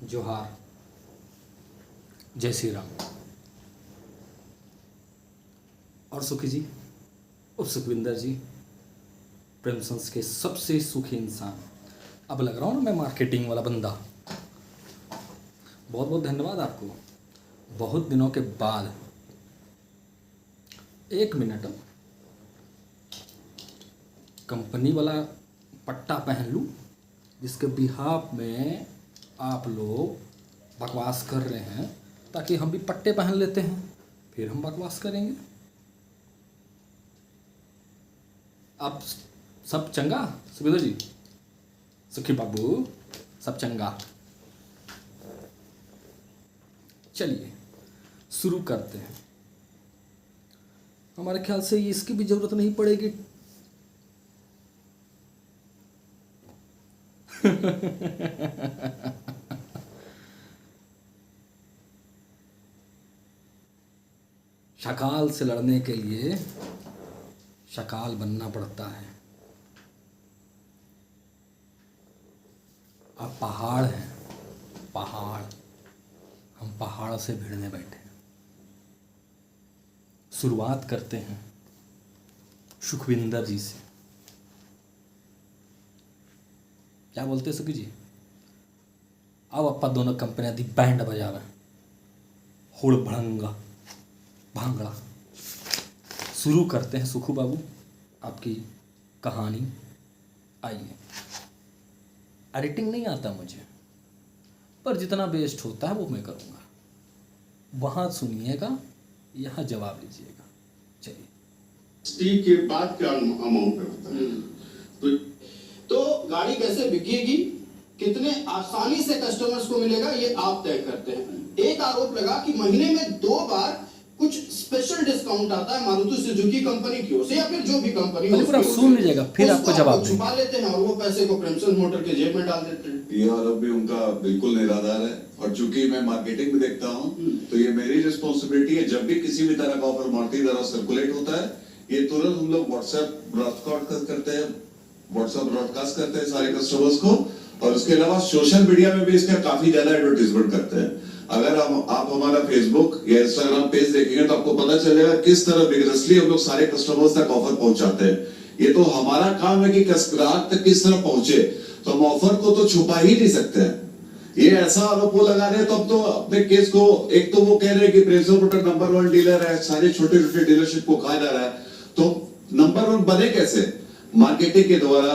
जोहार, जय श्री राम। और सुखी जी और सुखविंदर जी, प्रेमसंस के सबसे सुखी इंसान। अब लग रहा हूँ ना मैं मार्केटिंग वाला बंदा। बहुत बहुत धन्यवाद आपको। बहुत दिनों के बाद 1 मिनट कंपनी वाला पट्टा पहन लूँ जिसके बिहाफ में आप लोग बकवास कर रहे हैं, ताकि हम भी पट्टे पहन लेते हैं, फिर हम बकवास करेंगे। आप सब चंगा सुखिंदर जी, सुखी बाबू, सब चंगा। चलिए शुरू करते हैं। हमारे ख्याल से इसकी भी जरूरत नहीं पड़ेगी। शकाल से लड़ने के लिए शकाल बनना पड़ता है। अब पहाड़ हैं, पहाड़। हम पहाड़ से भिड़ने बैठे हैं। शुरुआत करते हैं सुखविंदर जी से। क्या बोलते हैं सुखी जी? अब अपा दोनों कंपनियां दी बैंड बजावे, हुड़ भड़ंगा भांगड़ा। शुरू करते हैं सुखू बाबू आपकी कहानी। आइए। एडिटिंग नहीं आता मुझे, पर जितना बेस्ट होता है वो मैं करूँगा। वहाँ सुनिएगा, यहाँ जवाब लीजिएगा। चलिए। स्टीक के बाद क्या अमाउंट होता है? तो गाड़ी कैसे बिकेगी, कितने आसानी से कस्टमर्स को मिलेगा, ये आप तय करते हैं। एक आरोप लगा कि महीने में 2 बार कुछ स्पेशल डिस्काउंट आता है मारुति सुजुकी कंपनी की ओर से या फिर जो भी कंपनी हो, पूरा सुन लीजिएगा, फिर आपको जवाब छुपा लेते हैं और वो पैसे को प्रेमचंद मोटर के जेब में डाल देते हैं। ये आरोप भी उनका बिल्कुल निराधार है, और चूंकि मैं मार्केटिंग में देखता हूँ तो ये मेरी रिस्पॉन्सिबिलिटी है। जब भी किसी भी तरह का ऑफर मारुति द्वारा सर्कुलेट होता है, ये तुरंत हम लोग व्हाट्सएप ब्रॉडकास्ट करते हैं सारे कस्टमर्स को, और उसके अलावा सोशल मीडिया में भी इसका काफी ज्यादा एडवर्टीजमेंट करते हैं। अगर आप हमारा फेसबुक या इंस्टाग्राम पेज देखेंगे तो आपको पता चलेगा किस तरह विग्रेसली हम लोग सारे कस्टमर्स तक ऑफर पहुंचाते हैं। ये तो हमारा काम है कि ग्राहक तक किस तरह पहुंचे, तो हम ऑफर को तो छुपा ही नहीं सकते हैं। ये ऐसा आरोप वो लगा रहे हैं, तो अब तो अपने केस को, एक तो वो कह रहे हैं कि प्रेमचंद मोटर नंबर 1 डीलर है, सारे छोटे छोटे डीलरशिप को खा जा रहा है, तो नंबर 1 बने कैसे? मार्केटिंग के द्वारा,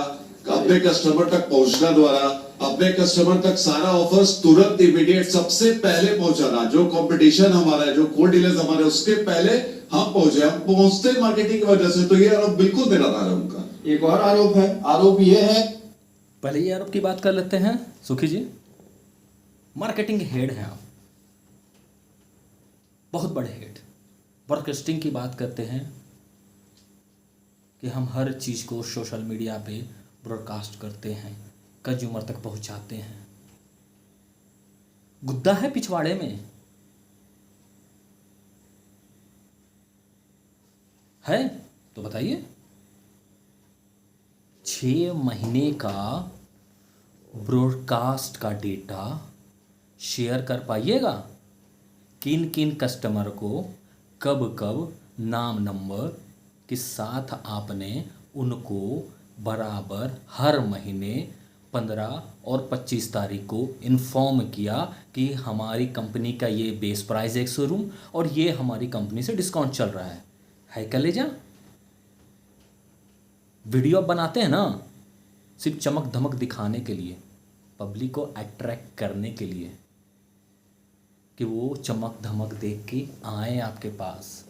अपने कस्टमर तक पहुंचना द्वारा, अपने कस्टमर तक सारा ऑफर्स तुरंत इमीडिएट सबसे पहले पहुंचाना। जो कंपटीशन हमारा है, जो को डीलर्स हमारे, उसके पहले हम पहुंचे, हम पहुंचते मार्केटिंग की वजह से। तो ये आरोप बिल्कुल निराधार है उनका। एक और आरोप है, आरोप ये है, पहले ये आरोप की बात कर लेते हैं सुखी जी। मार्केटिंग हेड हैं आप, बहुत बड़े हेड। ब्रॉडकास्टिंग की बात करते हैं कि हम हर चीज़ को सोशल मीडिया पे ब्रॉडकास्ट करते हैं, कंज्यूमर तक पहुंचाते हैं। गुद्दा है पिछवाड़े में है तो बताइए। 6 महीने का ब्रॉडकास्ट का डेटा शेयर कर पाइएगा? किन किन कस्टमर को कब कब नाम नंबर के साथ आपने उनको बराबर हर महीने 15 और 25 तारीख को इन्फॉर्म किया कि हमारी कंपनी का ये बेस प्राइस है 100 रूम, और ये हमारी कंपनी से डिस्काउंट चल रहा है कलेजा? वीडियो बनाते हैं ना सिर्फ चमक धमक दिखाने के लिए, पब्लिक को अट्रैक्ट करने के लिए, कि वो चमक धमक देख के आए आपके पास,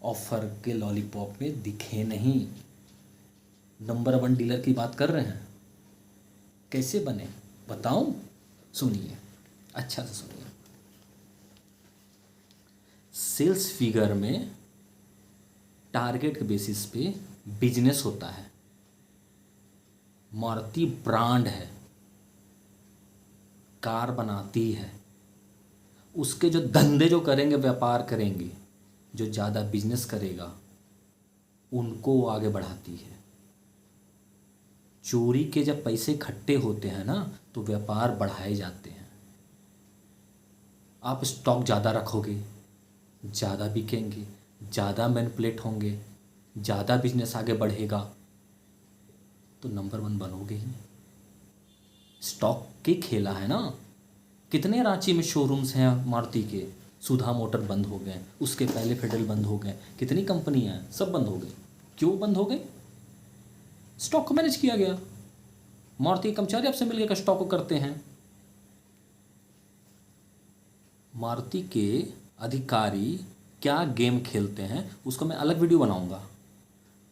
ऑफर के लॉलीपॉप में दिखे नहीं। नंबर 1 डीलर की बात कर रहे हैं, कैसे बने बताऊं? सुनिए, अच्छा से सुनिए। सेल्स फिगर में टारगेट के बेसिस पे बिजनेस होता है। मारुति ब्रांड है, कार बनाती है, उसके जो धंधे जो करेंगे, व्यापार करेंगे, जो ज़्यादा बिजनेस करेगा उनको वो आगे बढ़ाती है। चोरी के जब पैसे इकट्ठे होते हैं ना तो व्यापार बढ़ाए जाते हैं। आप स्टॉक ज़्यादा रखोगे, ज़्यादा बिकेंगे, ज़्यादा मैनिपुलेट होंगे, ज़्यादा बिजनेस आगे बढ़ेगा, तो नंबर 1 बनोगे ही। स्टॉक के खेला है ना। कितने रांची में शोरूम्स हैं मारुति के, सुधा मोटर बंद हो गए, उसके पहले फेडरल बंद हो गए, कितनी कंपनियां हैं, सब बंद हो गई। क्यों बंद हो गए? स्टॉक को मैनेज किया गया। मारुति के कर्मचारी आपसे मिलकर स्टॉक को करते हैं। मारुति के अधिकारी क्या गेम खेलते हैं उसको मैं अलग वीडियो बनाऊंगा,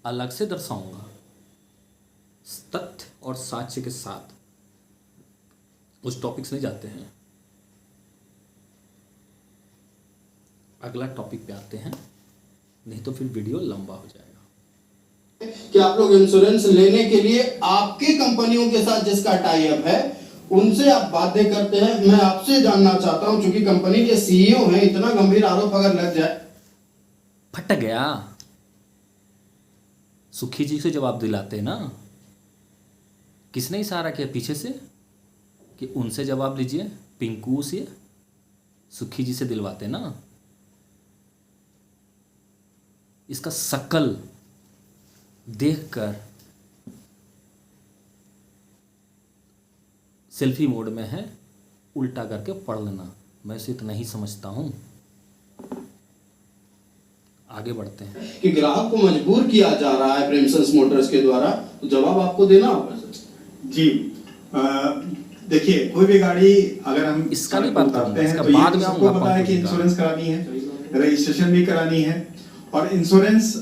अलग से दर्शाऊंगा, तथ्य और साक्ष्य के साथ। उस टॉपिक से नहीं जाते हैं, अगला टॉपिक पे आते हैं, नहीं तो फिर वीडियो लंबा हो जाएगा। कि आप लोग इंश्योरेंस लेने के लिए आपकी कंपनियों के साथ जिसका टाई अप है उनसे आप बातें करते हैं। मैं आपसे जानना चाहता हूं, क्योंकि कंपनी के सीईओ हैं, इतना गंभीर आरोप अगर लग जाए। फट गया। सुखी जी से जवाब दिलाते ना, किसने इशारा किया पीछे से कि उनसे जवाब लीजिए, पिंकू से, सुखी जी से दिलवाते ना। इसका शक्ल देखकर सेल्फी मोड में है, उल्टा करके पढ़ लेना। मैं इसे इतना ही समझता हूं। आगे बढ़ते हैं कि ग्राहक को मजबूर किया जा रहा है प्रिंसेस मोटर्स के द्वारा, तो जवाब आपको देना होगा सर। जी देखिए, कोई भी गाड़ी अगर हम इसका नहीं बात करते करूंगा, हैं इसका तो बाद ये में सबको आऊंगा पता है कि पंकज का। इंश्योरेंस करानी है, रजिस्ट्रेशन भी करानी है। और इंश्योरेंस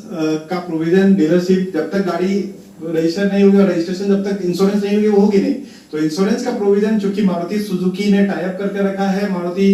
का प्रोविजन डीलरशिप जब तक गाड़ी रजिस्टर नहीं होगी और रजिस्ट्रेशन जब तक इंश्योरेंस नहीं होगी वो होगी नहीं। तो इंश्योरेंस का प्रोविजन चूंकि मारुति सुजुकी ने टाई अप करके रखा है Maruti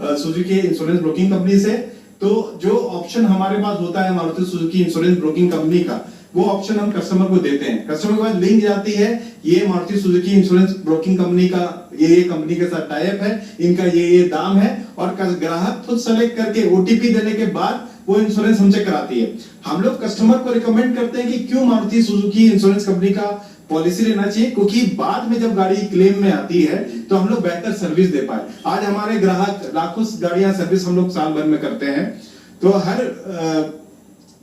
Suzuki insurance broking company से, तो जो ऑप्शन हमारे पास होता है Maruti Suzuki insurance broking company का, वो ऑप्शन हम कस्टमर को देते हैं। कस्टमर के पास लिंक जाती है, ये Maruti Suzuki insurance broking company का ये कंपनी के साथ टाई अप है, इनका ये दाम है, और ग्राहक खुद सेलेक्ट करके ओटीपी देने के बाद वो इंश्योरेंस हमसे कराती है। हम लोग कस्टमर को रिकमेंड करते हैं कि क्यों मारुति सुजुकी इंश्योरेंस कंपनी का पॉलिसी लेना चाहिए, क्योंकि बाद में जब गाड़ी क्लेम में आती है तो हम लोग बेहतर सर्विस दे पाए। आज हमारे ग्राहक लाखों गाड़ियां सर्विस हम लोग साल भर में करते हैं, तो हर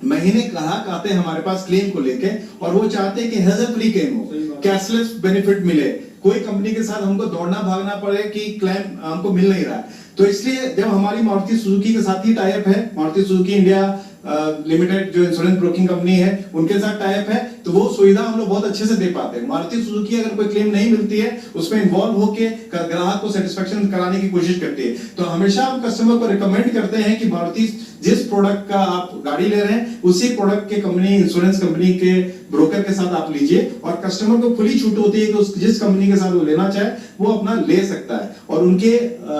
महीने ग्राहक आते हैं हमारे पास क्लेम को लेके, और वो चाहते हैं कि हेजल फ्री क्लेम हो, कैशलेस बेनिफिट मिले, कोई कंपनी के साथ हमको दौड़ना भागना पड़े कि क्लेम हमको मिल नहीं रहा है। तो इसलिए जब हमारी मारुति सुजुकी के साथ ही टाई अप है, मारुति सुजुकी इंडिया लिमिटेड जो इंश्योरेंस ब्रोकिंग कंपनी है उनके साथ टाई अप है, तो वो सुविधा हम लोग बहुत अच्छे से दे पाते हैं। मारुति सुजुकी अगर कोई क्लेम नहीं मिलती है उसमें इन्वॉल्व होके ग्राहक को सेटिस्फेक्शन कराने की कोशिश करती है। तो हमेशा हम कस्टमर को रिकमेंड करते हैं कि मारुति जिस प्रोडक्ट का आप गाड़ी ले रहे हैं उसी प्रोडक्ट के कंपनी इंश्योरेंस कंपनी के ब्रोकर के साथ आप लीजिए, और कस्टमर को खुली छूट होती है कि उस जिस कंपनी के साथ वो लेना चाहे वो अपना ले सकता है, और उनके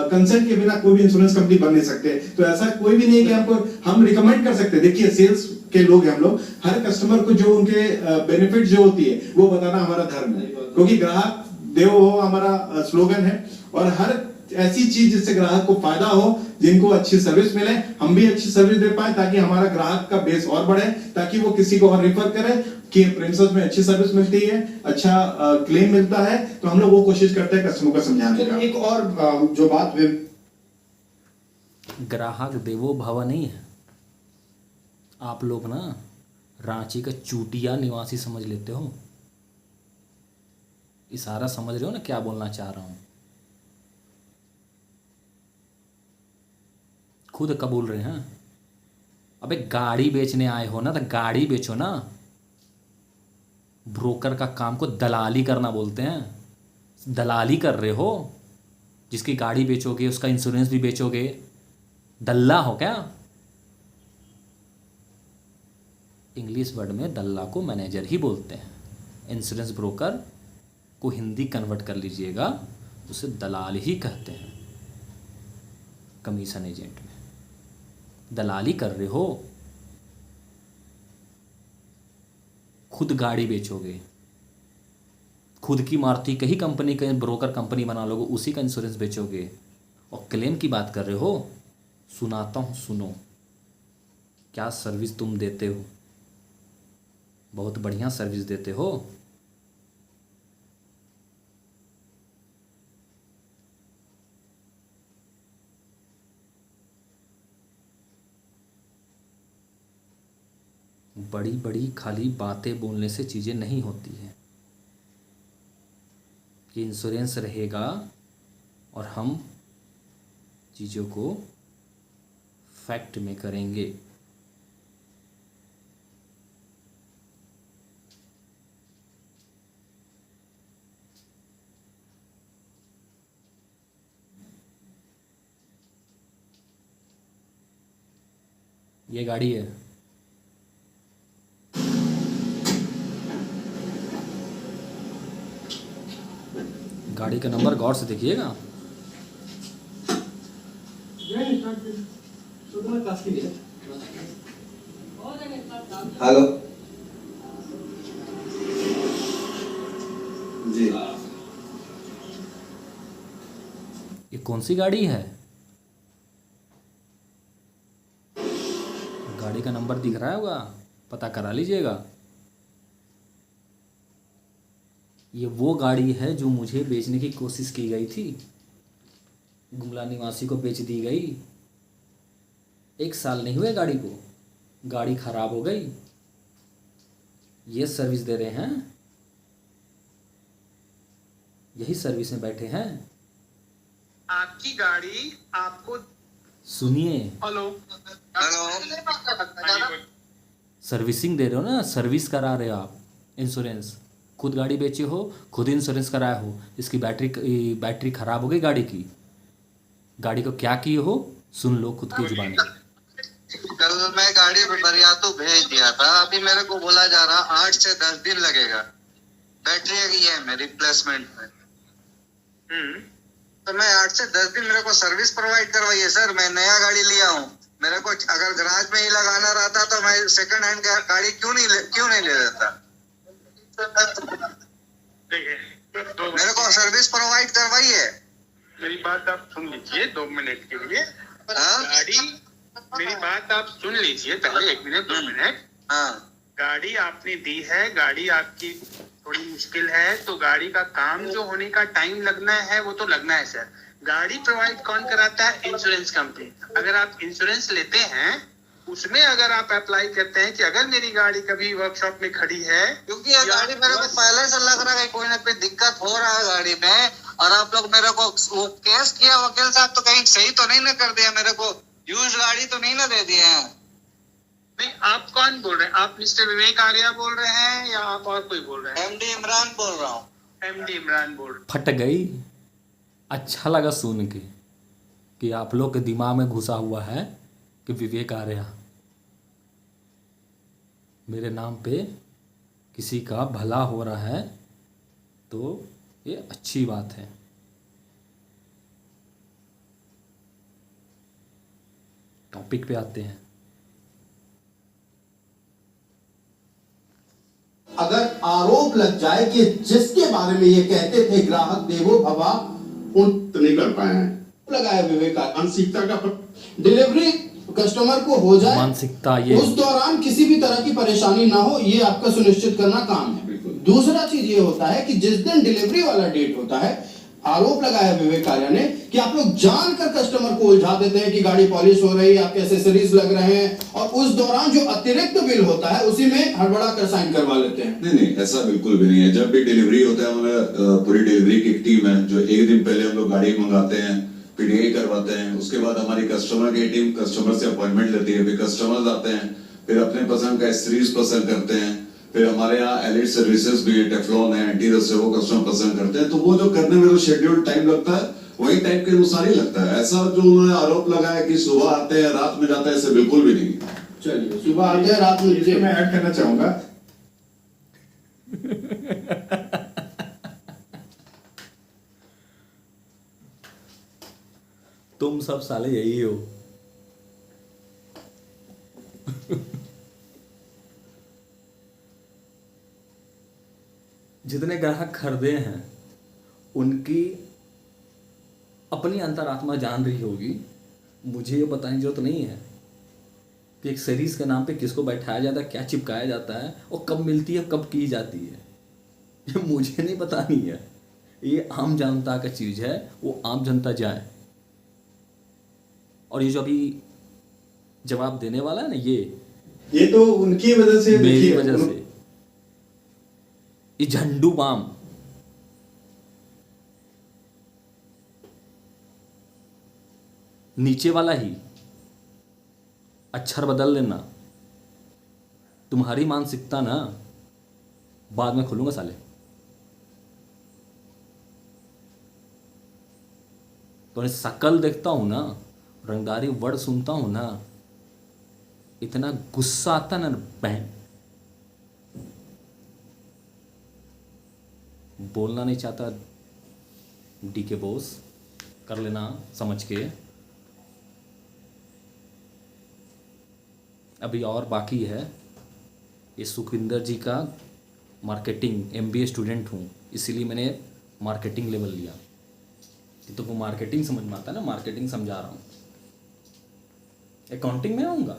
कंसेंट के बिना कोई भी इंश्योरेंस कंपनी बन नहीं सकते। तो ऐसा कोई भी नहीं है कि हमको हम रिकमेंड कर सकते। देखिए, सेल्स के लोग हैं हम लोग, हर कस्टमर को जो उनके बेनिफिट जो होती है वो बताना हमारा धर्म है, क्योंकि ग्राहक देवो भव हमारा स्लोगन है। और हर ऐसी चीज जिससे ग्राहक को फायदा हो, जिनको अच्छी सर्विस मिले, हम भी अच्छी सर्विस दे पाए, ताकि हमारा ग्राहक का बेस और बढ़े, ताकि वो किसी को और रेफर करे कि प्रिंसेस में अच्छी सर्विस मिलती है, अच्छा क्लेम मिलता है। तो हम लोग वो कोशिश करते हैं कस्टमर को समझाने का। एक और जो बात ग्राहक देवो भव नहीं है। आप लोग ना रांची का चूटिया निवासी समझ लेते हो, इशारा समझ रहे हो ना क्या बोलना चाह रहा हूं। खुद कबूल रहे हैं। अबे गाड़ी बेचने आए हो ना तो गाड़ी बेचो ना। ब्रोकर का काम को दलाली करना बोलते हैं। दलाली कर रहे हो, जिसकी गाड़ी बेचोगे उसका इंश्योरेंस भी बेचोगे, दल्ला हो क्या? इंग्लिश वर्ड में दल्ला को मैनेजर ही बोलते हैं। इंश्योरेंस ब्रोकर को हिंदी कन्वर्ट कर लीजिएगा, उसे दलाल ही कहते हैं। कमीशन एजेंट में दलाली कर रहे हो, खुद गाड़ी बेचोगे, खुद की मारुति की ही कंपनी का ब्रोकर कंपनी बना लोगे, उसी का इंश्योरेंस बेचोगे, और क्लेम की बात कर रहे हो। सुनाता हूँ, सुनो क्या सर्विस तुम देते हो। बहुत बढ़िया सर्विस देते हो। बड़ी बड़ी खाली बातें बोलने से चीज़ें नहीं होती हैं। कि इंश्योरेंस रहेगा और हम चीज़ों को फैक्ट में करेंगे। ये गाड़ी है, गाड़ी का नंबर गौर से देखिएगा। हेलो जी, ये कौन सी गाड़ी है? गाड़ी का नंबर दिख रहा होगा, पता करा लीजिएगा। ये वो गाड़ी है जो मुझे बेचने की कोशिश की गई थी, गुमला निवासी को बेच दी गई। 1 साल नहीं हुए गाड़ी को, गाड़ी खराब हो गई। ये सर्विस दे रहे हैं, यही सर्विस में बैठे हैं। आपकी गाड़ी आपको सुनिए, हेलो सर्विसिंग दे रहे हो ना, सर्विस करा रहे हो आप। इंश्योरेंस खुद गाड़ी बेचे हो, खुद इंश्योरेंस कराया हो। इसकी बैटरी खराब हो गई गाड़ी की, गाड़ी को क्या किए हो सुन लो खुद की जुबानी। कल मैं गाड़ी बरियातू भेज दिया था, अभी मेरे को बोला जा रहा 8 से 10 दिन लगेगा। बैटरी की है मेरी रिप्लेसमेंट में। तो मैं 8 से 10 दिन मेरे को सर्विस प्रोवाइड करवाइए सर। मैं नया गाड़ी लिया हूँ, मेरे को अगर गराज में ही लगाना रहता तो मैं सेकंड हैंड गाड़ी क्यों नहीं ले लेता। मेरे को सर्विस प्रोवाइड करवाइए। मेरी बात आप सुन लीजिए 2 मिनट के लिए। हाँ? गाड़ी, मेरी बात आप सुन लीजिए पहले 1 मिनट 2 मिनट। हाँ, गाड़ी आपने दी है, गाड़ी आपकी थोड़ी मुश्किल है, तो गाड़ी का काम जो होने का टाइम लगना है वो तो लगना है सर। गाड़ी प्रोवाइड कौन कराता है? Insurance company. अगर आप इंश्योरेंस लेते हैं, उसमें अगर आप अप्लाई करते हैं कि अगर मेरी गाड़ी कभी वर्कशॉप में खड़ी है, क्योंकि ये गाड़ी मेरे को पहले से लग रहा है कोई ना कोई दिक्कत हो रहा है गाड़ी में। और आप लोग मेरे को वो केस किया वकील साहब, तो कहीं सही तो नहीं ना कर दिया, मेरे को यूज गाड़ी तो नहीं ना दे दिए हैं। नहीं, आप कौन बोल रहे हैं? आप मिस्टर विवेक आर्या बोल रहे हैं या आप और कोई बोल रहे हैं? एमडी इमरान बोल रहा हूँ। एमडी इमरान बोल रहे फट गई। अच्छा लगा सुन के कि आप लोग के दिमाग में घुसा हुआ है कि विवेक आर्या मेरे नाम पे किसी का भला हो रहा है, तो ये अच्छी बात है। टॉपिक पे आते हैं। अगर आरोप लग जाए कि जिसके बारे में ये कहते थे ग्राहक देवो भवा, उन तो नहीं कर पाए हैं। लगाया विवेक मानसिकता का डिलीवरी कस्टमर को हो जाए, मानसिकता ये उस दौरान किसी भी तरह की परेशानी ना हो, ये आपका सुनिश्चित करना काम है। दूसरा चीज ये होता है कि जिस दिन डिलीवरी वाला डेट होता है, आरोप लगाया विवेक आर्या ने कि आप लोग जानकर कस्टमर को उलझा देते हैं कि गाड़ी पॉलिश हो रही है, आपके एक्सेसरीज लग रहे हैं, और उस दौरान जो अतिरिक्त बिल होता है उसी में हड़बड़ा कर साइन करवा लेते हैं। नहीं, ऐसा बिल्कुल भी नहीं है। जब भी डिलीवरी होता है, हमारे पूरी डिलीवरी की टीम है जो एक दिन पहले हम लोग गाड़ी मंगाते हैं, पीडीआई करवाते हैं। उसके बाद हमारी कस्टमर की टीम कस्टमर से अपॉइंटमेंट लेती है, फिर कस्टमर्स आते हैं, फिर अपने पसंद का एक्सेसरीज पसंद करते हैं। फिर हमारे यहाँ एलिट सर्विसेज भी है, टेफ्लॉन है, एंटी रस्ट है, वो कस्टमर पसंद करते हैं। तो वो जो करने में जो शेड्यूल टाइम लगता है, वही टाइम के अनुसार ही लगता है। ऐसा जो उन्होंने आरोप लगाया कि सुबह आते हैं रात में जाते हैं, ऐसे बिल्कुल भी नहीं। चलिए, सुबह आते हैं रात में। इसमें मैं ऐड करना चाहूंगा। तुम सब साले यही हो। जितने ग्राहक खरीदे हैं उनकी अपनी अंतरात्मा जान रही होगी। मुझे ये बताने की जरूरत नहीं है कि एक सीरीज के नाम पे किसको बैठाया जाता है, क्या चिपकाया जाता है और कब मिलती है, कब की जाती है, ये मुझे नहीं बतानी है। ये आम जनता का चीज़ है, वो आम जनता जाए। और ये जो अभी जवाब देने वाला है ना, ये तो उनकी वजह से मेरी देखिए, वजह से ये झंडू बाम नीचे वाला ही अक्षर बदल लेना। तुम्हारी मानसिकता ना बाद में खोलूंगा साले। तो शकल देखता हूं ना, रंगदारी वर्ड सुनता हूं ना, इतना गुस्सा आता ना बहन, बोलना नहीं चाहता। डी के बॉस कर लेना समझ के। अभी और बाकी है। ये सुखविंदर जी का मार्केटिंग MBA स्टूडेंट हूँ, इसीलिए मैंने मार्केटिंग लेवल लिया कि तुमको मार्केटिंग समझ में आता है ना, मार्केटिंग समझा रहा हूँ। अकाउंटिंग में आऊँगा।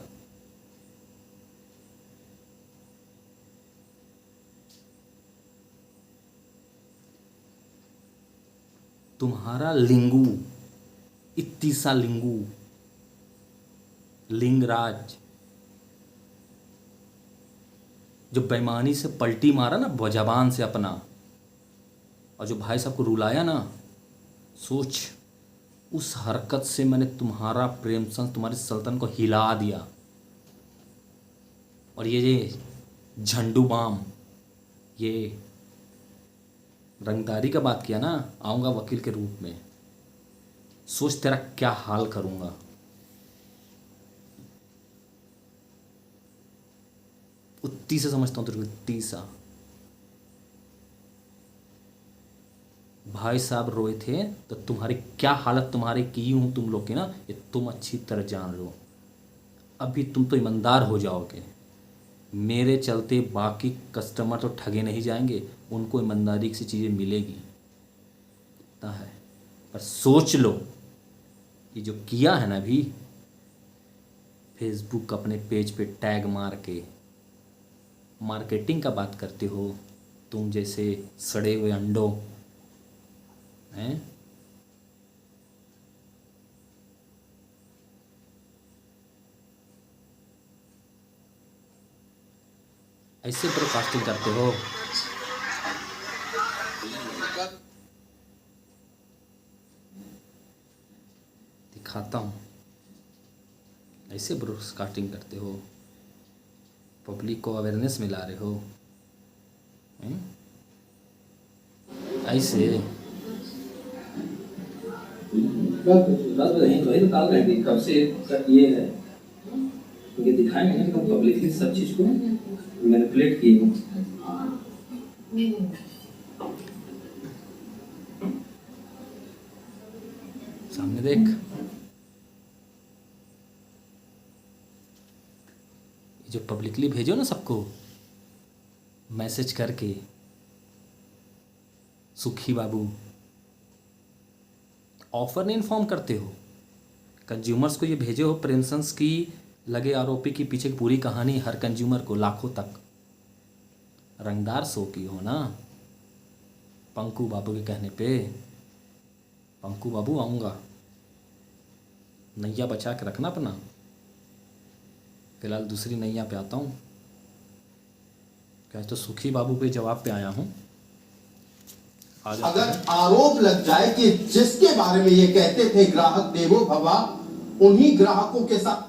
तुम्हारा लिंगू, इतनी सा लिंगू, लिंगराज, जो बेईमानी से पलटी मारा ना जबान से अपना, और जो भाई साहब को रुलाया ना, सोच उस हरकत से मैंने तुम्हारा प्रेम संग, तुम्हारी सल्तन को हिला दिया। और ये झंडू बाम, ये रंगदारी का बात किया ना, आऊँगा वकील के रूप में। सोच तेरा क्या हाल करूँगा। उतनी से समझता हूँ तेरे को, उतनी सा। भाई साहब रोए थे तो तुम्हारी क्या हालत तुम्हारी की हूँ तुम लोग की ना, ये तुम अच्छी तरह जान लो। अभी तुम तो ईमानदार हो जाओगे। मेरे चलते बाकी कस्टमर तो ठगे नहीं जाएंगे, उनको ईमानदारी से चीज़ें मिलेगी, इतना है। पर सोच लो, ये जो किया है ना अभी, फेसबुक अपने पेज पे टैग मार के मार्केटिंग का बात करते हो, तुम जैसे सड़े हुए अंडों हैं। ऐसे ब्रॉडकास्टिंग करते हो। दिखाता हूँ, ऐसे ब्रॉडकास्टिंग करते हो, पब्लिक को अवेयरनेस मिला रहे हो हैं? ऐसे बात नहीं तो वही निकाल रहे हैं कि कब से ये है, क्योंकि दिखाएंगे ना कि हम पब्लिकली सब चीज़ को मैनिपुलेट किए हूँ। सामने देख, ये जो पब्लिकली भेजो ना सबको मैसेज करके, सुखी बाबू ऑफर नहीं इन्फॉर्म करते हो कंज्यूमर्स को, ये भेजे हो प्रिंसेस की लगे आरोपी की पीछे की पूरी कहानी हर कंज्यूमर को लाखों तक। रंगदार शो की हो ना पंकु बाबू के कहने पे। पंकु बाबू आऊँगा, नैया बचा के रखना अपना। फिलहाल दूसरी नैया पे आता हूँ। क्या तो सुखी बाबू पे जवाब पे आया हूँ। अगर आरोप लग जाए कि जिसके बारे में ये कहते थे ग्राहक देवो भवा, उन्हीं ग्राहकों के साथ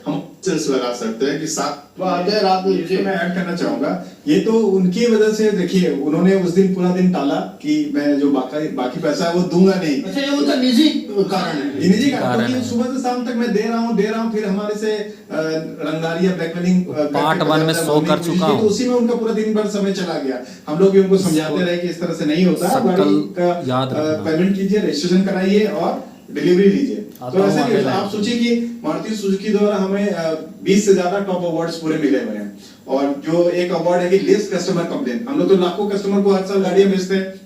हम सेंस लगा सकते हैं कि साथ देर रात में ये मैं ऐड करना चाहूंगा। ये तो उनकी वजह से, देखिए उन्होंने उस दिन पूरा दिन टाला कि मैं जो बाकी पैसा है वो दूंगा नहीं। अच्छा, ये उनका निजी कारण है। ये निजी कारण, कारण क्योंकि है। सुबह से शाम तक मैं दे रहा हूँ, फिर हमारे से रंगदारी या ब्लैकमेलिंग पार्ट 1 में 100 कर चुका हूँ। तो उसी में उनका पूरा दिन भर समय चला गया। हम लोग भी उनको समझाते रहे कि इस तरह से नहीं होता, सकल गाड़ी का याद रखना। पेमेंट कीजिए, रजिस्ट्रेशन कराइए और डिलीवरी लीजिए। आता तो हूँ ऐसा आगे नहीं, लाइन। आप सोचिए कि मारुति सुजुकी द्वारा हमें 20 से ज्यादा टॉप अवार्ड्स पूरे मिले हुए हैं। और जो एक अवार्ड है कि लेस कस्टमर कंप्लेन, हम लोग तो लाखों कस्टमर को हर साल गाड़ियां बेचते हैं।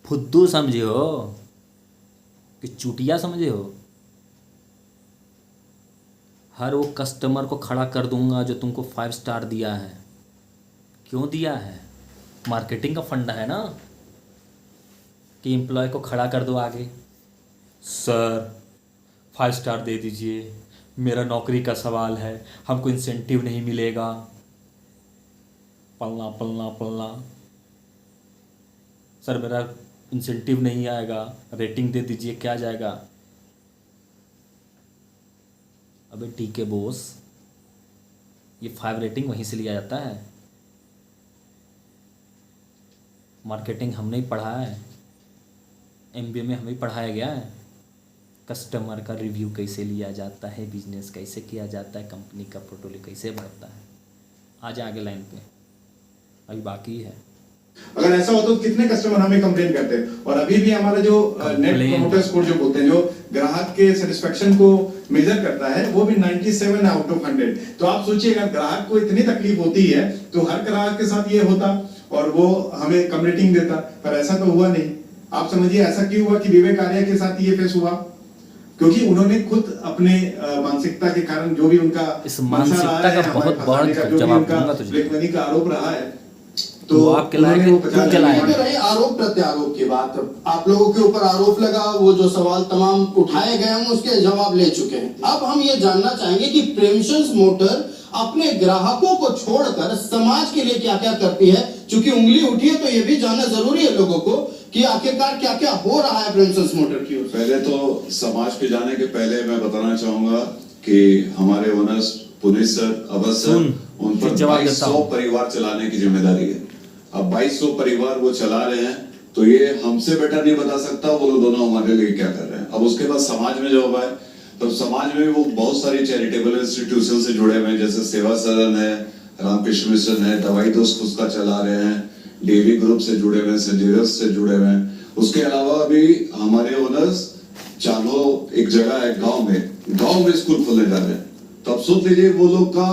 फुद्दू समझे हो कि चूटिया समझे हो? हर वो कस्टमर को खड़ा कर दूंगा जो तुमको 5 स्टार दिया है। क्यों दिया है? मार्केटिंग का फंडा है ना कि एम्प्लॉय को खड़ा कर दो आगे, सर 5 स्टार दे दीजिए, मेरा नौकरी का सवाल है, हमको इंसेंटिव नहीं मिलेगा, पलना पलना पलना। सर मेरा इंसेंटिव नहीं आएगा, रेटिंग दे दीजिए, क्या जाएगा? अबे ठीक है बॉस, ये 5 रेटिंग वहीं से लिया जाता है। मार्केटिंग हमने ही पढ़ा है, MBA में हमें पढ़ाया गया है। कस्टमर का रिव्यू कैसे लिया जाता है, बिजनेस कैसे किया जाता है, कंपनी का पोर्टफोलियो कैसे बढ़ता है। आ जाए आगे लाइन पे, अभी बाकी है। अगर ऐसा हो तो कितने कस्टमर हमें कंप्लेन करते हैं, और अभी भी हमारा जो नेट प्रोमोटर स्कोर जो बोलते हैं, जो ग्राहक के सेटिस्फेक्शन को मेजर करता है, वो भी 97 आउट ऑफ 100। तो आप सोचिए अगर ग्राहक को इतनी तकलीफ होती है तो हर ग्राहक के साथ ये होता और वो हमें कम रेटिंग देता, पर ऐसा तो हुआ नहीं। आप समझिए ऐसा क्यों हुआ कि विवेक आर्या के साथ ये फेस हुआ? क्योंकि उन्होंने खुद अपने मानसिकता के कारण जो भी उनका इस मानसिकता का बहुत बड़ा जवाब दूंगा तुझे। ब्लैकमनी का आरोप रहा है, तो आपके लायक क्यों चलाया? रही आरोप प्रत्यारोप की बात, आप लोगों के ऊपर आरोप लगा, वो जो सवाल तमाम उठाए गए हम उसके जवाब ले चुके हैं। अब हम ये जानना चाहेंगे कि प्रेमशंस मोटर अपने ग्राहकों को छोड़कर समाज के लिए क्या क्या करती है। चूंकि उंगली उठी है तो ये भी जानना जरूरी है लोगों को कि आखिरकार क्या क्या हो रहा है प्रेमशंस मोटर की ओर से। पहले तो समाज पे जाने के पहले मैं बताना चाहूंगा कि हमारे owners Puneet sir, Awadh sir, उन पर 2200 परिवार चलाने की जिम्मेदारी है। अब 2200 परिवार वो चला रहे हैं, तो ये हमसे बेटर नहीं बता सकता वो लोग दोनों हमारे लिए क्या कर रहे हैं। अब उसके बाद समाज में जब आए तो समाज में वो बहुत सारी चैरिटेबल इंस्टीट्यूशन से जुड़े हुए हैं, जैसे सेवा सदन है, रामकृष्ण मिशन है, दवाई दोस्त उसका चला रहे हैं, डेवी ग्रुप से जुड़े हुए हैं, संजीवस से जुड़े हुए हैं। उसके अलावा अभी हमारे ओनर्स चालो एक जगह है गांव में स्कूल खोलने जा रहे हैं। तो अब सोच लीजिए वो लोग का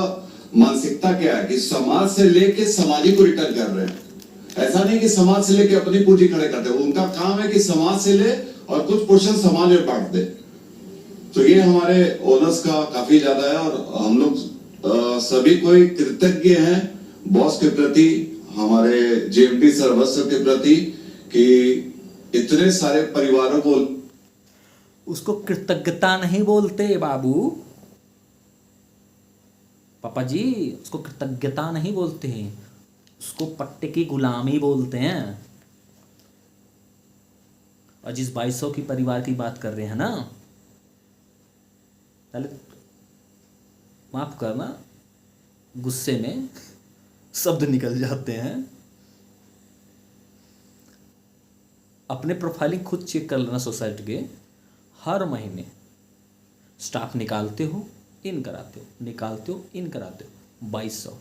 मानसिकता क्या है कि समाज से लेके समाज को रिटर्न कर रहे हैं। ऐसा नहीं कि समाज से लेके अपनी पूंजी खड़े करते हैं, उनका काम है कि समाज से ले और कुछ पोर्शन समाज में बांट दे। तो ये हमारे ओनर्स का काफी ज्यादा है और हम लोग सभी कोई कृतज्ञ हैं बॉस के प्रति, हमारे जेएमडी सर्वस्व के प्रति, कि इतने सारे परिवारों को। उसको कृतज्ञता नहीं बोलते बाबू, पापा जी, उसको कृतज्ञता नहीं बोलते हैं, उसको पट्टे की गुलामी बोलते हैं। और जिस 2200 की परिवार की बात कर रहे हैं ना, पहले माफ करना, गुस्से में शब्द निकल जाते हैं। अपने प्रोफाइलिंग खुद चेक कर लेना सोसाइटी के। हर महीने स्टाफ निकालते हो, इन कराते हो, निकालते हो, इन कराते हो, 2200।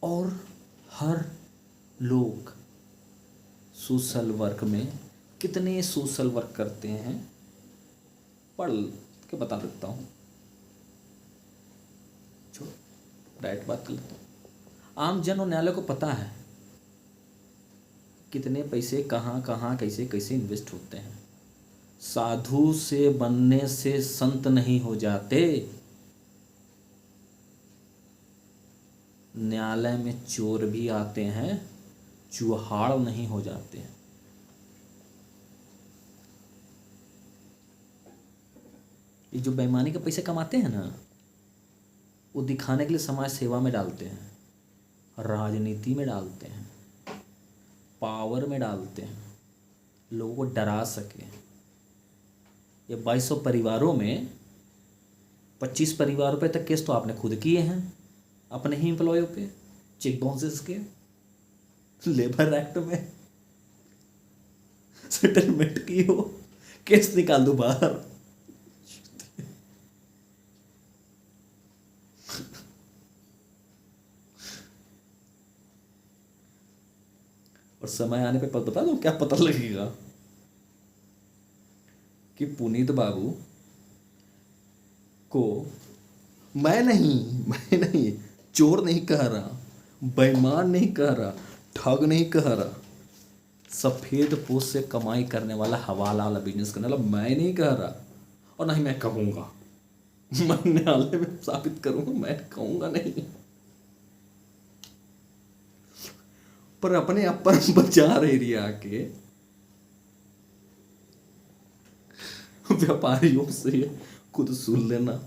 और हर लोग सोशल वर्क में कितने सोशल वर्क करते हैं, पढ़ के बता देता हूँ, छोड़ डायरेक्ट बात कर लेता हूँ। आम जन और न्यायालय को पता है कितने पैसे कहाँ कहाँ कैसे कैसे इन्वेस्ट होते हैं। साधु से बनने से संत नहीं हो जाते। न्यायालय में चोर भी आते हैं, चूहाड़ नहीं हो जाते हैं। ये जो बेईमानी के पैसे कमाते हैं ना, वो दिखाने के लिए समाज सेवा में डालते हैं, राजनीति में डालते हैं, पावर में डालते हैं, लोगों को डरा सके। ये 2200 परिवारों में 25 परिवारों पे तक केस तो आपने खुद किए हैं, अपने ही एम्प्लॉयों पे, चेक बाउंसेस के, लेबर एक्ट में सेटलमेंट की हो, केस निकाल दो बाहर। और समय आने पे बता दो क्या पता लगेगा कि पुनीत बाबू को मैं नहीं चोर नहीं कह रहा, बेईमान नहीं कह रहा, ठग नहीं कह रहा, सफेद पोस्ट से कमाई करने वाला हवाला वाला बिजनेस करने वाला मैं नहीं कह रहा, और नहीं मैं कहूँगा। मैं न्यायालय में साबित करूँगा, मैं कहूँगा नहीं। पर अपने आप पर बचा रही आके व्यापारियों से खुद सुन लेना।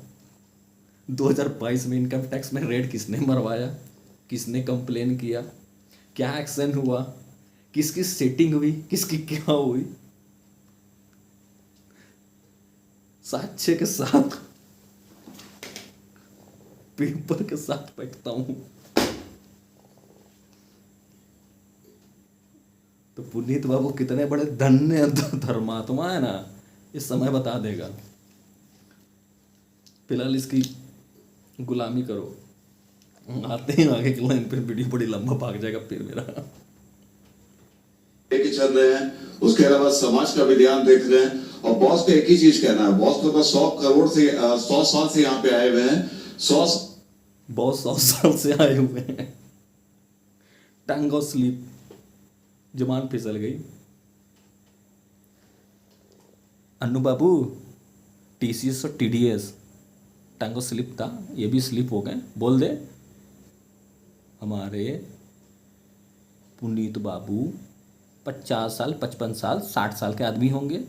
2022 में इनकम टैक्स में रेड किसने मरवाया, किसने कंप्लेन किया, क्या एक्शन हुआ, किसकी सेटिंग हुई, किसकी क्या हुई, साक्ष्य के साथ, पेपर के साथ बैठता हूं। तो पुनीत बाबू कितने बड़े धन्य धर्मात्मा है ना, इस समय बता देगा। फिलहाल इसकी गुलामी करो, आते ही आगे की लाइन पे वीडियो बड़ी लंबा भाग जाएगा फिर मेरा। लेके चल रहे हैं, उसके अलावा समाज का भी ध्यान देख रहे हैं। और बॉस का एक ही चीज कहना है, बॉस तो 100 साल से यहाँ पे आए हुए हैं, 100 साल से आए हुए हैं। टंग और स्लीप, जबान फिसल गई। अन्नू बाबू, TCS और TDS टंग और स्लिप था, ये भी स्लिप हो गए। बोल दे हमारे पुनीत बाबू 50 साल, 55 साल, 60 साल के आदमी होंगे।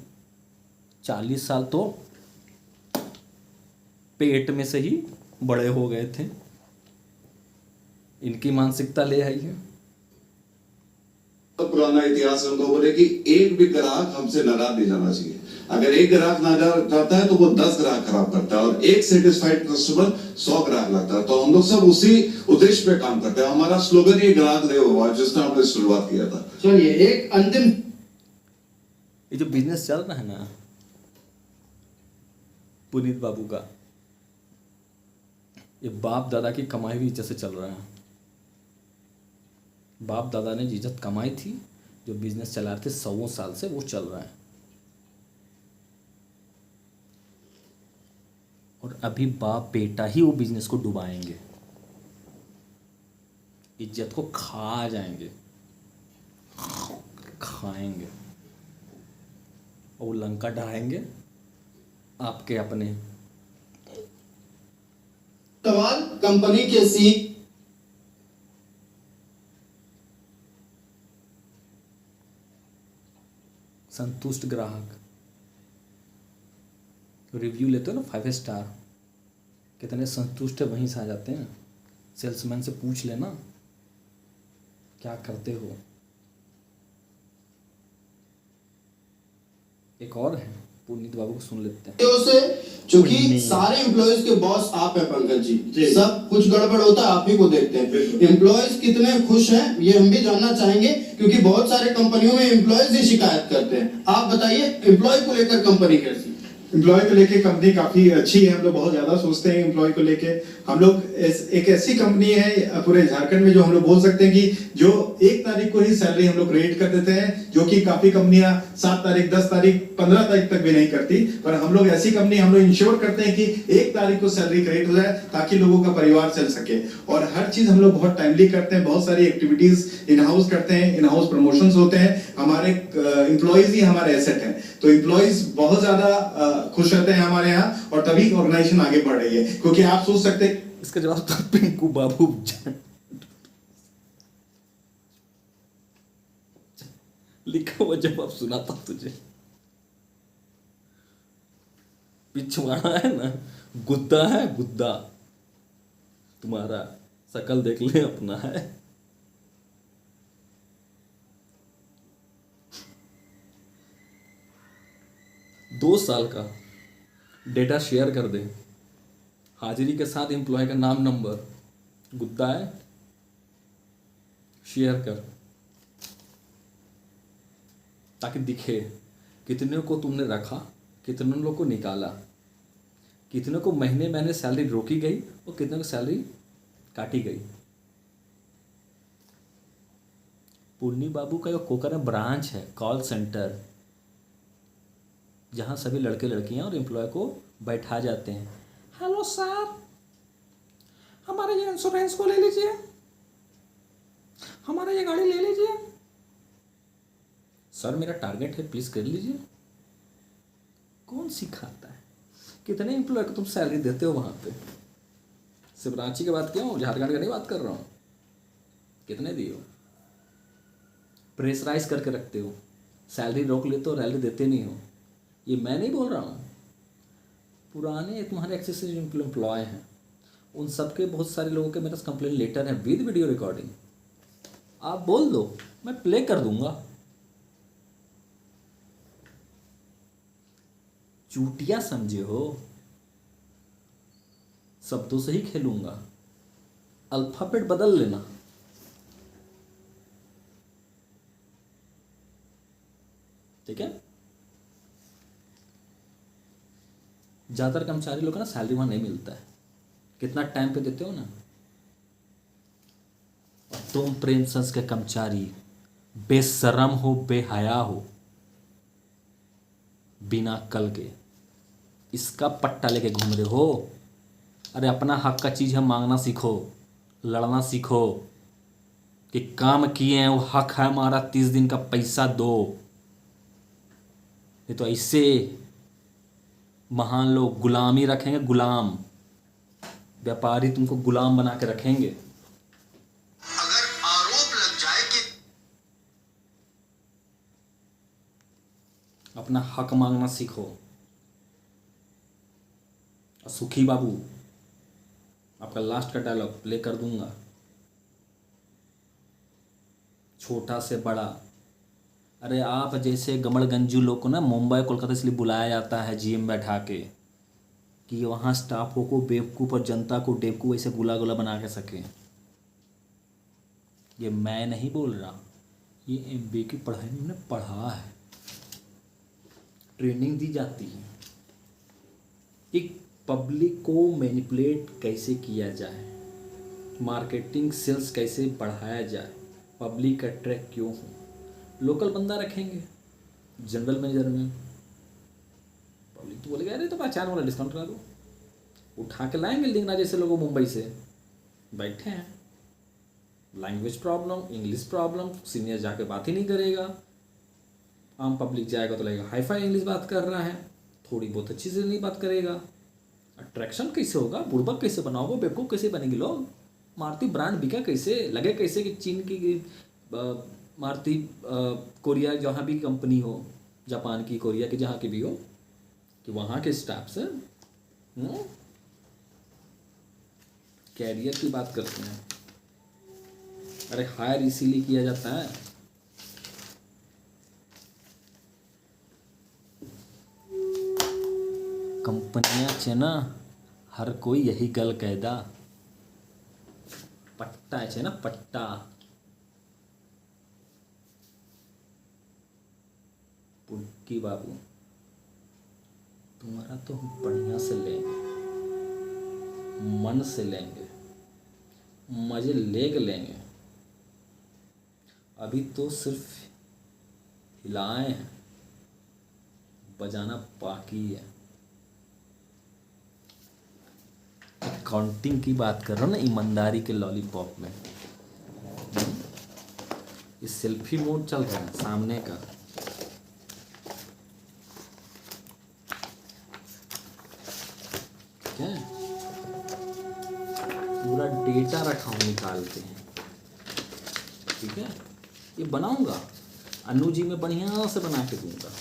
40 साल तो पेट में से ही बड़े हो गए थे। इनकी मानसिकता ले आई है। तो पुराना इतिहास हमको बोले कि एक भी ग्राहक हमसे नाराज नहीं जाना चाहिए। अगर एक ग्राहक नाराज जाता है तो वो 10 ग्राहक खराब करता है, और एक सेटिस्फाइड कस्टमर 100 ग्राहक लाता है। तो हम लोग सब उसी उद्देश्य पे काम करते हैं। हमारा स्लोगन ये ग्राहक देवो भव, जिसने हमने शुरुआत किया था। चलिए एक अंतिम, ये जो बिजनेस चल रहा है ना पुनीत बाबू का, ये बाप दादा की कमाई हुई इज्जत से चल रहा है। बाप दादा ने इज्जत कमाई थी, जो बिजनेस चला रहे थे 100 साल से, वो चल रहा है। और अभी बाप बेटा ही वो बिजनेस को डुबाएंगे, इज्जत को खा जाएंगे, खाएंगे, और वो लंका ढाएंगे आपके अपने। सवाल कंपनी के सी संतुष्ट ग्राहक, रिव्यू लेते हो ना 5 स्टार, कितने संतुष्ट है वहीं से आ जाते हैं। सेल्समैन से पूछ लेना क्या करते हो। एक और है, पुनीत बाबू को सुन लेते हैं। से, चूंकि सारे एम्प्लॉयज के बॉस आप हैं पंकज जी, सब कुछ गड़बड़ होता है आप ही को देखते हैं। एम्प्लॉयज कितने खुश हैं ये हम भी जानना चाहेंगे, क्योंकि बहुत सारे कंपनियों में एम्प्लॉयज ही शिकायत करते हैं। आप बताइए एम्प्लॉय को लेकर कंपनी कैसी? एम्प्लॉय को लेके कंपनी काफी अच्छी है। हम लोग बहुत ज्यादा सोचते हैं एम्प्लॉय को लेके। हम लोग एक ऐसी कंपनी है पूरे झारखंड में जो हम लोग बोल सकते हैं कि जो 1 तारीख को ही सैलरी हम लोग क्रेडिट कर देते हैं, जो कि काफी कंपनियां 7 तारीख, 10 तारीख, 15 तारीख तक भी नहीं करती। पर हम लोग ऐसी कंपनी हम लोग इंश्योर करते हैं कि 1 तारीख को सैलरी क्रेडिट हो जाए, ताकि लोगों का परिवार चल सके। और हर चीज हम लोग बहुत टाइमली करते हैं। बहुत सारी एक्टिविटीज इन हाउस करते हैं, इन हाउस प्रमोशंस होते हैं। हमारे एम्प्लॉयज ही हमारे एसेट हैं, तो एम्प्लॉयज बहुत ज्यादा खुश रहते हैं हमारे यहाँ, और तभी ऑर्गेनाइजेशन आगे बढ़ रही है। क्योंकि आप सोच सकते हैं, इसका जवाब तो पिंकू बाबू लिखा हुआ जवाब सुनाता तुझे। पिछवाड़ा है ना, गुद्दा है, गुद्दा तुम्हारा, शकल देख ले अपना है। दो साल का डेटा शेयर कर दे, हाजिरी के साथ एम्प्लॉय का नाम नंबर, गुद्दा है, शेयर कर, ताकि दिखे कितने को तुमने रखा, कितने लोग को निकाला, कितने को महीने महीने सैलरी रोकी गई और कितने को सैलरी काटी गई। पुन्नी बाबू का जो कोकर में ब्रांच है, कॉल सेंटर, जहाँ सभी लड़के लड़कियाँ और एम्प्लॉय को बैठा जाते हैं। हेलो सर, हमारे ये इंश्योरेंस को ले लीजिए, हमारा ये गाड़ी ले लीजिए सर, मेरा टारगेट है, प्लीज़ कर लीजिए। कौन सिखाता है? कितने एम्प्लॉय को तुम सैलरी देते हो वहाँ पे? सिर्फ रांची की बात किया हूँ, झारखंड का नहीं बात कर रहा हूँ। कितने दिए हो? प्रेशराइज करके रखते हो, सैलरी रोक लेते हो, सैलरी देते नहीं हो। ये मैं नहीं बोल रहा हूँ, पुराने तुम्हारे एक्सेस जो एम्प्लॉय हैं उन सबके बहुत सारे लोगों के मेरे पास कंप्लेन लेटर हैं विद वीडियो रिकॉर्डिंग। आप बोल दो, मैं प्ले कर दूंगा। चूटिया समझे हो, शब्दों से ही खेलूंगा, अल्फाबेट बदल लेना। ठीक है। ज़्यादातर कर्मचारी लोग का ना सैलरी वहाँ नहीं मिलता है, कितना टाइम पे देते हो ना। और तुम प्रिंसेस के कर्मचारी बेशरम हो, बेहया हो, बिना कल के इसका पट्टा लेके घूम रहे हो। अरे अपना हक का चीज़ है, मांगना सीखो, लड़ना सीखो कि काम किए हैं वो हक है हमारा, 30 दिन का पैसा दो। ये तो ऐसे महान लोग गुलामी रखेंगे, गुलाम व्यापारी तुमको गुलाम बना के रखेंगे। अगर आरोप लग जाए कि अपना हक मांगना सीखो। और सुखी बाबू, आपका लास्ट का डायलॉग प्ले कर दूंगा। छोटा से बड़ा, अरे आप जैसे गमड़गंजू लोग को ना मुंबई कोलकाता इसलिए बुलाया जाता है जीएम बैठा के कि वहाँ स्टाफों को बेवकूफ़ और जनता को बेवकूफ़ ऐसे गुला गुला बना के सकें। ये मैं नहीं बोल रहा, ये एमबीए की पढ़ाई में मैंने पढ़ा है, ट्रेनिंग दी जाती है कि पब्लिक को मैनिपुलेट कैसे किया जाए, मार्केटिंग सेल्स कैसे बढ़ाया जाए, पब्लिक अट्रैक्ट क्यों हो। लोकल बंदा रखेंगे जनरल मैनेजर में, पब्लिक तो बोलेगा अरे तो पहचान वाला डिस्काउंट करा दो, उठा के लाएंगे लिंगना जैसे लोगों मुंबई से बैठे हैं। Language problem, English problem, senior जाके बात ही नहीं करेगा, आम पब्लिक जाएगा तो लगेगा हाई फाई इंग्लिश बात कर रहा है, थोड़ी बहुत अच्छी से नहीं बात करेगा। अट्रैक्शन कैसे होगा, बुड़बक कैसे बनाओगे, बेवकूफ़ कैसे बनेंगे लोग, मारुति ब्रांड बिका कैसे, लगे कैसे कि चीन की मारुति कोरिया जहाँ भी कंपनी हो, जापान की, कोरिया की, जहाँ की भी हो, कि वहाँ के स्टाफ से कैरियर की बात करते हैं। अरे हायर इसीलिए किया जाता है कंपनियां છે ना, हर कोई यही गल कहदा, पट्टा છે ना, पट्टा। पुटकी बाबू, तुम्हारा तो हम बढ़िया से लेंगे, मन से लेंगे, मजे लेंगे। अभी तो सिर्फ हिलाए हैं, बजाना बाकी है। अकाउंटिंग की बात कर रहा हूँ ना, ईमानदारी के लॉलीपॉप में ये सेल्फी मोड चल रहा है सामने का। ठीक है, पूरा डेटा रखा हूँ निकाल के। ठीक है, ये बनाऊंगा, अनु जी में बढ़िया से बना के दूंगा।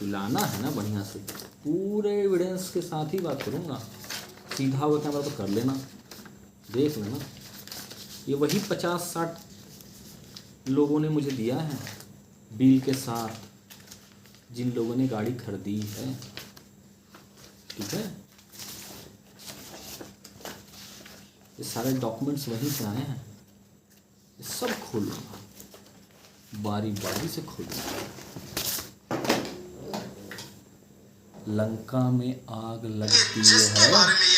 लाना है ना बढ़िया से, पूरे एविडेंस के साथ ही बात करूंगा। सीधा हुआ कैमरा तो कर लेना, देख लेना। ये वही 50-60 लोगों ने मुझे दिया है बिल के साथ, जिन लोगों ने गाड़ी खरीदी है। ठीक है, ये सारे डॉक्यूमेंट्स वहीं से आए हैं, ये सब खोलूंगा, बारी बारी से खोलूंगा। लंका में आग लगती है,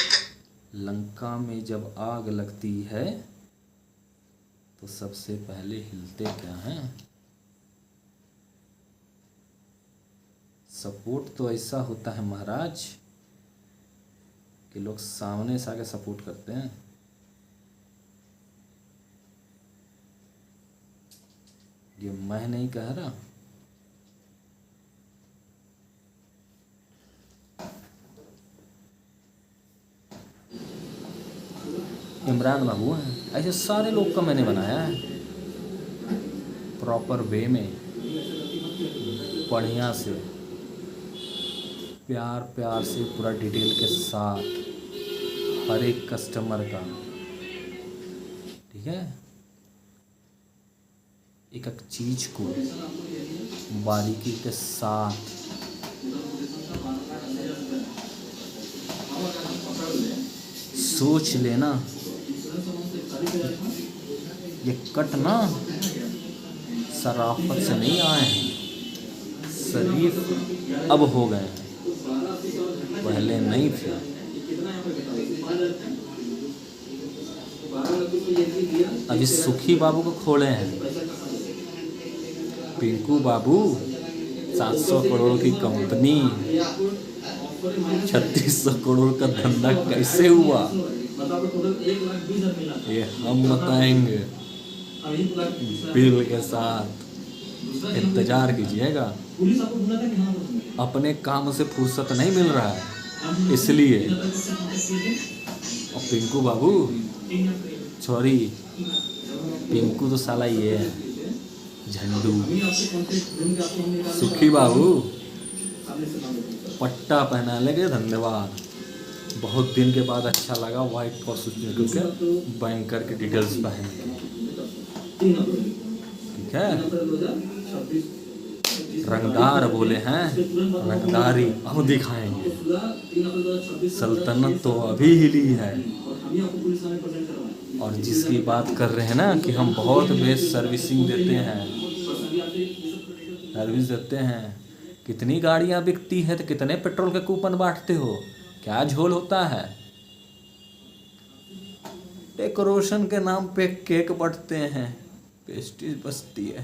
लंका में जब आग लगती है तो सबसे पहले हिलते क्या हैं? सपोर्ट तो ऐसा होता है महाराज कि लोग सामने से आके सपोर्ट करते हैं। ये मैं नहीं कह रहा, इमरान बाबू हैं। ऐसे सारे लोग का मैंने बनाया है प्रॉपर वे में, बढ़िया से। प्यार प्यार से पूरा डिटेल के साथ हर एक कस्टमर का, ठीक है, एक एक चीज को बारीकी के साथ सोच लेना। ये कट ना शराफत से नहीं आए हैं, शरीफ अब हो गए हैं, पहले नहीं थे। अभी सुखी बाबू को खोले हैं, पिंकू बाबू 700 करोड़ की कंपनी, 3600 करोड़ का धंधा कैसे हुआ ये हम बताएंगे। बिल के साथ इंतजार कीजिएगा। अपने काम से फुर्सत नहीं मिल रहा है इसलिए। और पिंकू बाबू सॉरी, पिंकू तो साला ये है झंडू। सुखी बाबू पट्टा पहना लगे, धन्यवाद। बहुत दिन के बाद अच्छा लगा वाइट और के बैंकर के डिटेल्स पहन के, ठीक है। रंगदार बोले हैं, रंगदारी अब दिखाएंगे। सल्तनत तो अभी हिली है। और जिसकी बात कर रहे हैं ना कि हम बहुत बेस्ट सर्विसिंग देते हैं, सर्विस देते हैं, कितनी गाड़ियां बिकती है तो कितने पेट्रोल के कूपन बांटते हो, क्या झोल होता है। डेकोरेशन के नाम पे केक बढ़ते हैं, पेस्ट्रीज बचती है,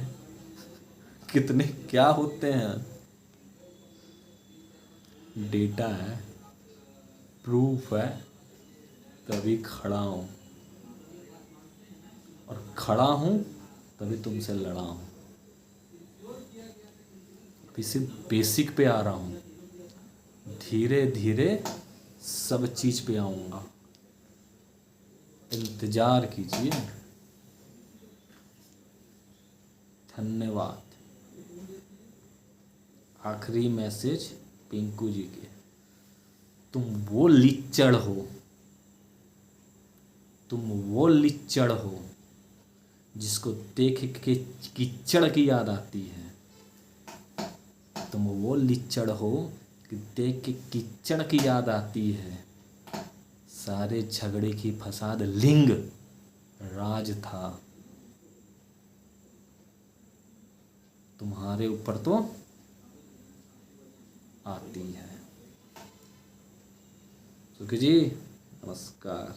कितने क्या होते हैं। डेटा है, प्रूफ है, तभी खड़ा हूँ, और खड़ा हूँ तभी तुमसे लड़ा हूँ। अभी सिर्फ बेसिक पे आ रहा हूँ, धीरे धीरे सब चीज पे आऊँगा, इंतजार कीजिए। धन्यवाद। आखिरी मैसेज पिंकू जी के, तुम वो लिच्चड़ हो, तुम वो लिच्चड़ हो जिसको देख के कीचड़ की याद आती है। तुम वो लिच्चड़ हो कि देख के कीचड़ की याद आती है। सारे झगड़े की फसाद लिंग राज था, तुम्हारे ऊपर तो आती है। सुखी जी नमस्कार।